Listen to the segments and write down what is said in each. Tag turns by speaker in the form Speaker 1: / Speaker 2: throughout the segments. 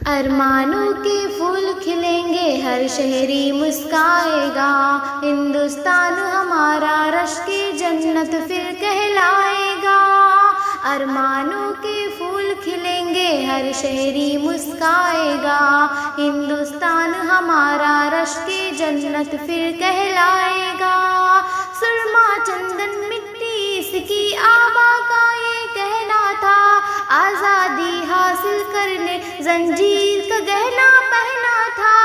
Speaker 1: ارمانوں کے پھول کھلیں گے، ہر شہری مسکائے گا، ہندوستان ہمارا رشک جنت پھر کہلائے گا۔ ارمانوں کے پھول کھلیں گے، ہر شہری مسکائے گا، ہندوستان ہمارا رشک جنت پھر کہلائے گا۔ سرما چندن مٹی اس کی آبا کا یہ کہنا تھا، آزادی حاصل کرنے زنجیر کا گہنا پہنا تھا،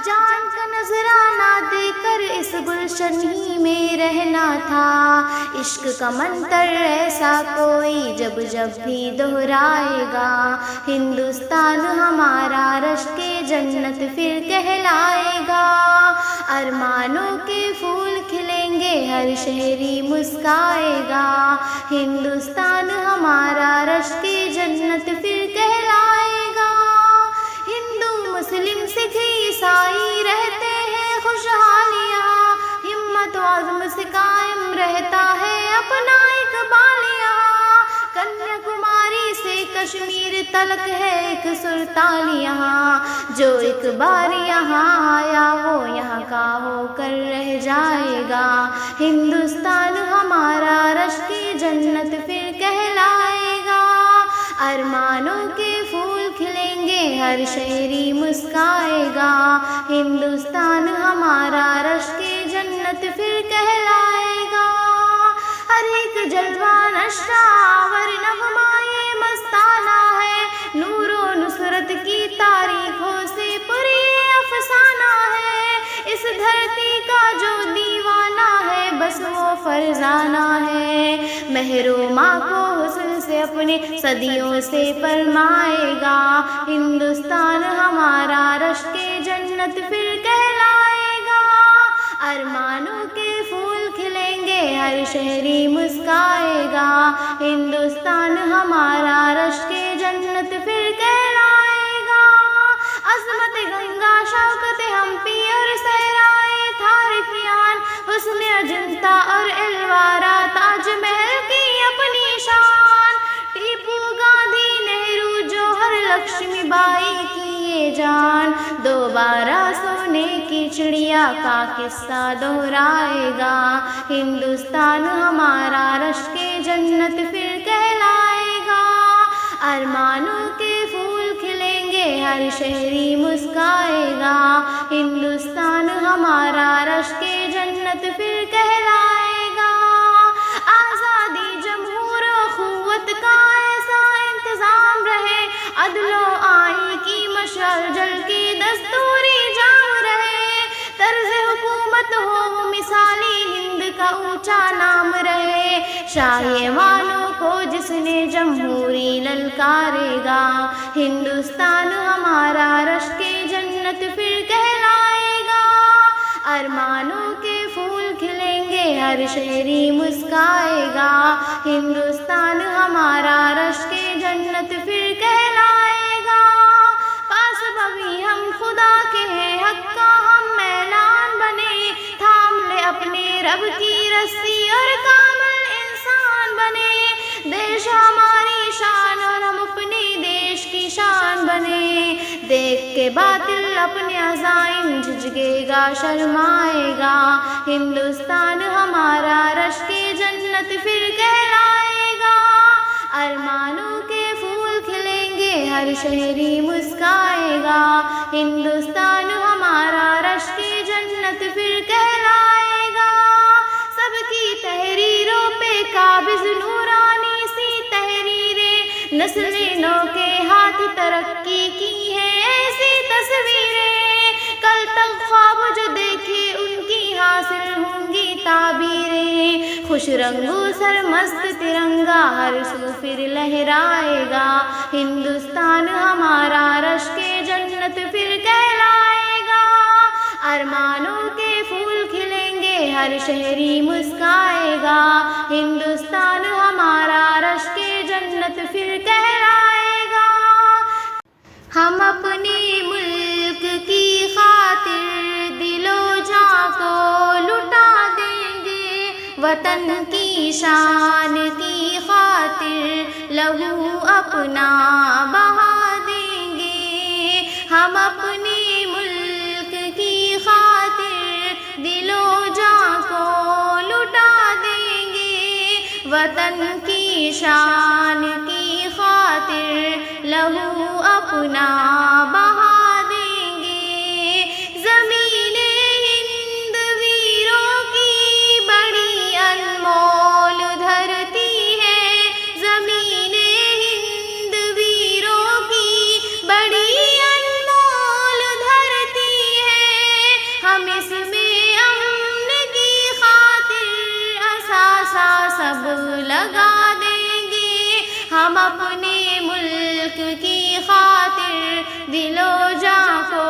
Speaker 1: جان کا نذرانہ دے کر اس گلشن ہی میں رہنا تھا۔ عشق کا منتر ایسا کوئی جب جب بھی دہرائے گا، ہندوستان ہمارا رشک جنت پھر کہلائے گا۔ ارمانوں کے پھول کھلیں گے، ہر شہری مسکائے گا، ہندوستان ہمارا رشک جنت پھر کہلائے گا۔ ہندو مسلم سکھ عیسائی رہتے ہیں خوشحالیاں، ہمت و عزم سے قائم رہتا ہے اپنا اقبال یہاں، کنیا کماری سے کشمیر تلک ہے ایک سرتال یہاں، جو ایک بار یہاں آیا وہ یہاں کا ہو کر رہ جائے گا، ہندوستان ہمارا رشک جنت پھر کہلائے گا۔ ارمانوں کے پھول کھلیں گے، ہر شہری مسکائے گا، ہندوستان ہمارا رشک جنت پھر کہلائے گا۔ ہر ایک جلوہ نشہ آور نغمہ یہ مستانہ ہے، نور و نصرت کی تاریخوں سے پری افسانہ ہے، اس دھرتی کا جو دیوانہ ہے بس وہ فرزانہ ہے، محرومہ کو حسن سے اپنے صدیوں سے فرمائے گا، ہندوستان ہمارا رشک جنت پھر کہلائے گا۔ ارمانوں کے پھول کھلیں گے، ہر شہری مسکائے گا، ہندوستان ہمارا رشک جنت پھر کہلائے گا۔ عظمت گنگا، شوکت ہمپی اور صحرائے تھارکیان، حسن اجنتا اور ایلوارا، تاج محل کی اپنی شان، ٹیپو گاندھی، نہرو، جوہر، لکشمی بائی کی یہ جان، دوبارہ سونے کی چڑیا کا قصہ دہرائے گا، ہندوستان ہمارا رشک جنت پھر کہلائے گا۔ ارمانوں کے پھول کھلیں گے، ہر شہری مسکائے گا، ہندوستان ہمارا رشک جنت پھر کہلائے گا۔ آزادی، جمہور، اخوت کا ایسا انتظام رہے، عدل و آئین کی مشعل جل کے دستوری جام رہے، طرز حکومت ہو مثالی، ہند کا اونچا نام رہے، شاہ ایوانوں کو جس نے جمہوری للکارے گا، ہندوستان ہمارا رشک جنت پھر کہلائے گا۔ ارمانوں کے پھول کھلیں گے، ہر شہری مسکائے گا، ہندوستان ہمارا رشک جنت پھر کہلائے گا۔ پاس بھوی ہم خدا کے ہیں، حق کا ہم اعلان بنے، تھام لے اپنے رب کی رسی اور کامل انسان بنے، دیش ہماری شان اور ہم اپنے دیش کی شان بنے، دیکھ کے باطل اپنے عزائم جھجکے گا، شرمائے گا، ہندوستان ہمارا رشک جنت پھر کہلائے گا۔ ارمانوں کے پھول کھلیں گے، ہر شہری مسکائے گا، ہندوستان ہمارا رشک جنت پھر کہلائے گا۔ سب کی تحریروں پہ قابض نورانی سی تحریریں، نسل نو کے ہاتھ ترقی کی ہیں ایسی تصویریں، کل تک خواب جو دیکھے ان کی حاصل ہوں گی تعبیریں، خوش رنگو سرمست ترنگا ہر سو پھر لہرائے گا، ہندوستان ہمارا رشک جنت پھر کہلائے گا۔ ارمانوں کے پھول کھلیں گے، ہر شہری مسکائے گا، ہندوستان ہمارا رشک جنت پھر کہلائے گا۔ ہم اپنے ملک کی خاطر دل و جاں کو لٹا دیں گے، وطن کی شان کی خاطر لہو اپنا بہا دیں گے، ہم اپنے ملک کی خاطر دل و جاں کو لٹا دیں گے، وطن کی شان کی خاطر لہو اپنا بہا دیں گے۔ زمین ہند ویروں کی بڑی انمول دھرتی ہے، زمین ہند ویروں کی بڑی انمول دھرتی ہے، ہم اس میں امن کی خاطر اثاثہ سب لگا دیں گے، ہم اپنے ملک کی خاطر دل و جاں کو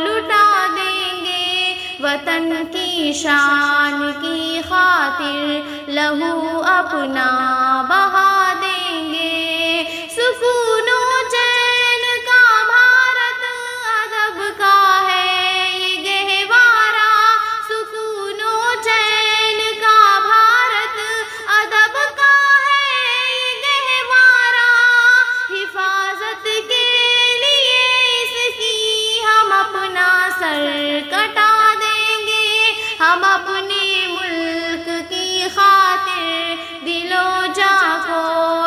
Speaker 1: لٹا دیں گے، وطن کی شان کی خاطر لہو اپنا بہا دیں گے۔ سکون و چین کا بھارت ادب کا ہے یہ گہوارہ، سکون و چین کا بھارت ادب کا ہے یہ گہوارہ، حفاظت کے لیے اس کی ہم اپنا سر کٹا دیں گے، ہم اپنے ملک کی خاطر دل و جاں کو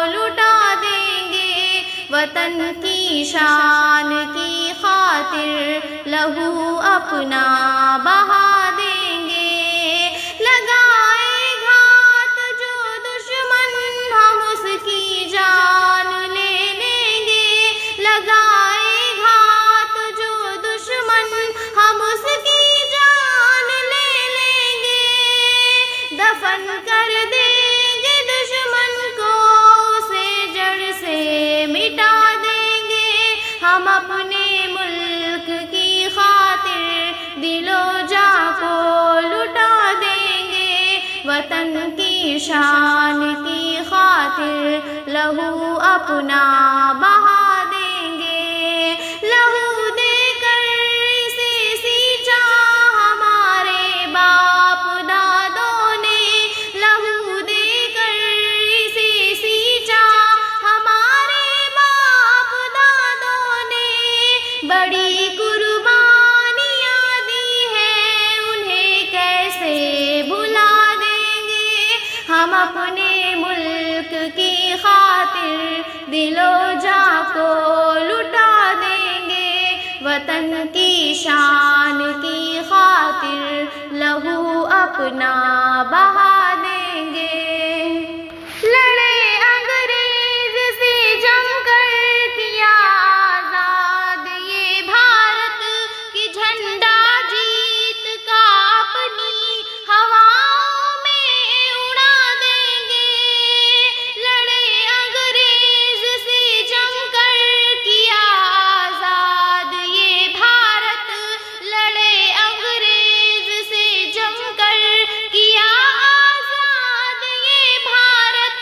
Speaker 1: لٹا دیں گے، وطن کی شان کی خاطر لہو اپنا بہا دیں گے۔ لگائے گھات جو دشمن ہم اس کی جان لے لیں گے، لگائے گھات جو دشمن ہم اس کی جان لے لیں گے، دفن کر دیں گے دشمن کو اسے جڑ سے مٹا دیں گے، ہم اپنے ملک کی خاطر دل و جاں کو لٹا دیں گے، وطن کی شان کی خاطر لہو اپنا بہا دیں گے۔ لہو دے کر اسے سینچا ہمارے باپ دادوں نے، لہو دے کر اسے سینچا ہمارے باپ دادوں نے، بڑی قربانیاں دی ہیں انہیں کیسے بھلا دیں گے، ہم اپنے ملک کی خاطر دل و جاں کو لٹا دیں گے، وطن کی شان کی خاطر لہو اپنا بہا دیں گے۔ لڑے انگریز سے جم کر کیا آزاد یہ بھارت، کہ جھنڈا جیت کا اپنی ہواؤں میں اڑا دیں گے۔ لڑے انگریز سے جم کر کیا آزاد یہ بھارت، لڑے انگریز سے جم کر کیا آزاد یہ بھارت،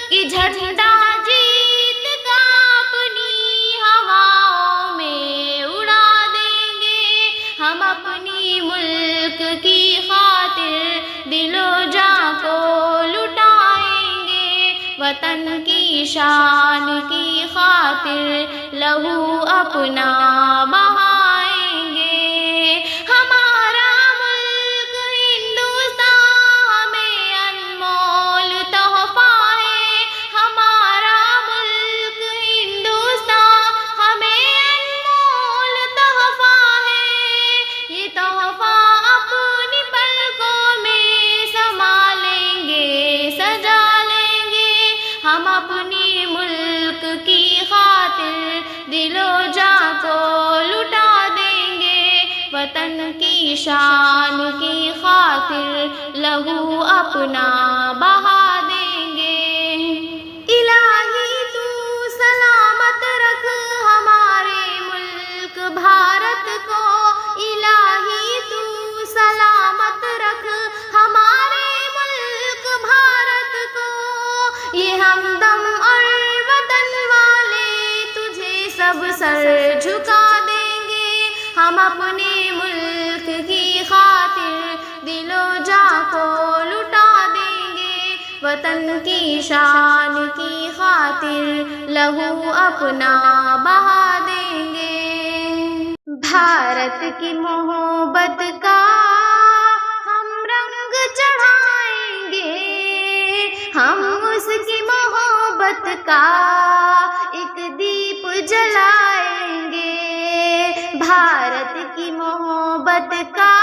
Speaker 1: کہ جھنڈا جیت کا اپنی ہواؤں میں اڑا دیں گے، ہم اپنی ملک کی خاطر دل و جاں کو لٹائیں گے، وطن کی شان کی خاطر لہو اپنا بہائیں گے۔ ہمارا ملک ہندوستان ہمیں انمول تحفہ ہے، ہمارا ملک ہندوستان ہمیں انمول تحفہ ہے، یہ تحفہ اپنی پلکوں میں سنبھالیں گے سجا لیں گے، ہم اپنی ملک کی خاطر دل و جاں کو لٹا دیں گے، وطن کی شان کی خاطر لہو اپنا بہا دیں گے۔ الہی تو سلامت رکھ ہمارے ملک بھارت کو، الہی تو سلامت رکھ ہمارے ملک بھارت کو، یہ ہمدم اور وطن والے تجھے سب سر جھکا دیں گے، ہم اپنے ملک کی خاطر دل و جاں کو لٹا دیں گے، وطن کی شان کی خاطر لہو اپنا بہا دیں گے۔ بھارت کی محبت کا ہم رنگ چڑھائیں گے، ہم اس کی محبت کا ایک دیپ جلائیں گے۔ بھارت کی محبت کا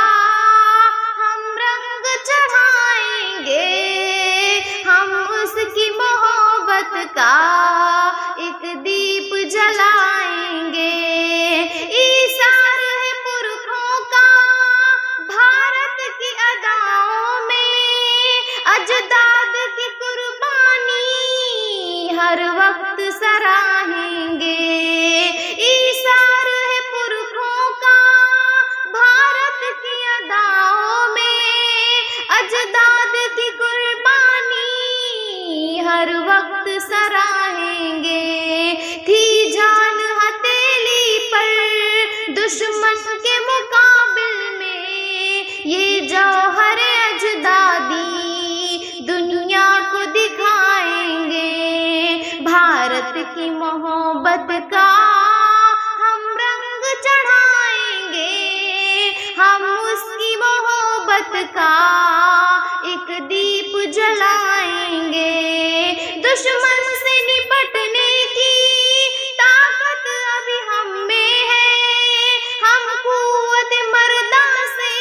Speaker 1: ہم رنگ چڑھائیں گے، ہم اس کی محبت کا ایک دیپ جلائیں گے۔ ایثار ہے پرکھوں کا بھارت کی اداؤں میں، اجداد کی قربانی ہر وقت سراہیں گے۔ ایثار ہے پرکھوں کا بھارت کی اداؤں میں، اجداد کی قربانی ہر وقت سراہیں گے۔ تھی جان ہتھیلی پر دشمن کے مقابل میں، یہ جوہر اجدادی دنیا کو دکھائیں گے۔ بھارت کی محبت کا ہم رنگ چڑھائیں گے، ہم اس کی محبت کا ایک دیپ جلائیں گے۔ دشمن سے نپٹنے کی طاقت ابھی ہم میں ہے، ہم قوت مردہ سے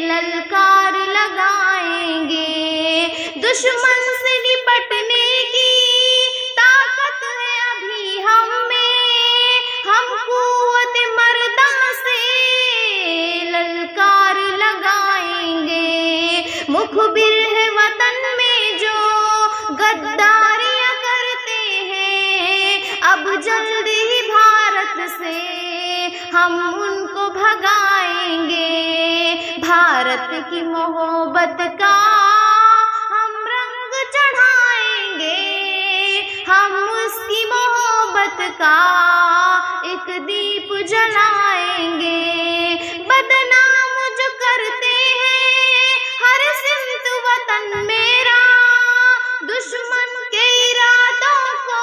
Speaker 1: للکار لگائیں گے۔ دشمن سے نپٹنے کی طاقت ہے ابھی ہم میں، ہم قوت مردہ سے للکار لگائیں گے۔ مخبر ہے وطن میں جو غداریاں کرتے ہیں، اب جلد ہی بھارت سے ہم ان کو بھگائیں گے۔ بھارت کی محبت کا ہم رنگ چڑھائیں گے، ہم اس کی محبت کا ایک دیپ جلائیں گے۔ بدنام جو کرتے ہیں ہر سمت وطن میرا، دشمن کے ارادوں کو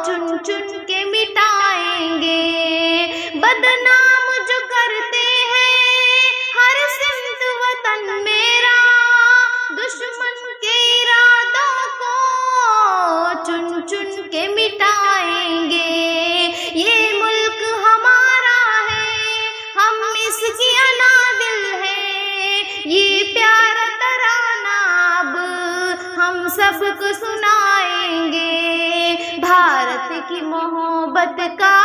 Speaker 1: چن چن کے مٹائیں گے۔ بدنام جو کرتے ہیں ہر سمت وطن میرا، دشمن کے ارادوں کو چن چن کے مٹائیں گے۔ یہ ملک ہمارا ہے، ہم اس کی انادل ہیں، یہ پیارا ترانہ اب ہم سب کو سنائیں گے۔ بھارت کی محبت کا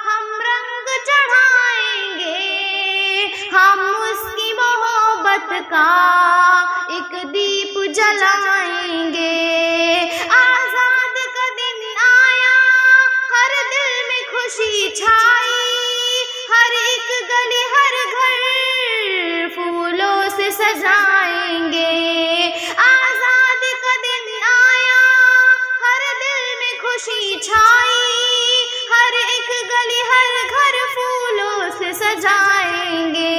Speaker 1: ہم رنگ چڑھائیں گے، ہم اس کی محبت کا ایک دیپ جلائیں گے۔ آزاد کا دن آیا، ہر دل میں خوشی چھائی، ہر ایک گلی ہر گھر پھولوں سے سجائیں گے۔ آزاد کا دن آیا، ہر دل میں خوشی چھائی، ہر ایک گلی ہر گھر پھولوں سے سجائیں گے۔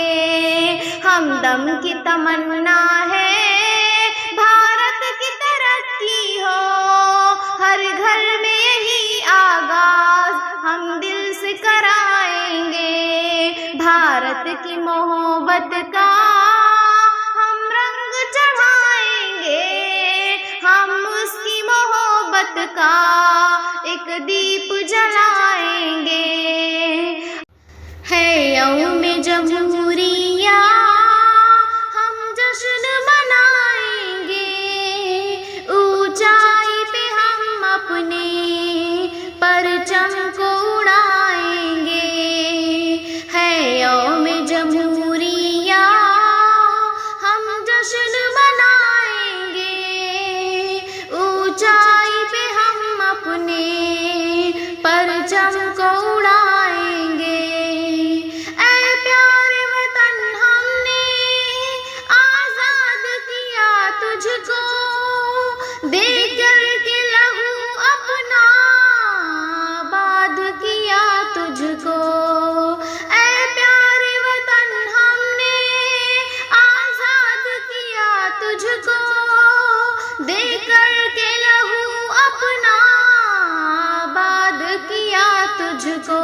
Speaker 1: ہمدم کی تمنا ہے بھارت کی ترقی ہو، ہر گھر میں یہی آغاز ہم دل سے کرائیں گے۔ بھارت کی محبت کا ہم رنگ چڑھائیں گے، ہم اس کی محبت کا ایک دیپ جلائیں گے۔ ہے یوم جمہوریہ ہم جشن منائیں گے، اونچائی پہ ہم اپنے پرچم کو اڑائیں گے۔ ہے یوم جمہوریہ ہم جشن منائیں گے، اونچائی پہ ہم اپنے پرچم کو اڑائیں گے۔ اے پیارے وطن ہم نے آزاد کیا تجھ کو، دے کر کے لہو اپنا آباد کیا تجھ کو۔ اے پیارے وطن ہم نے آزاد کیا تجھ کو، دے کر کے لہو اپنا آباد کیا تجھ کو۔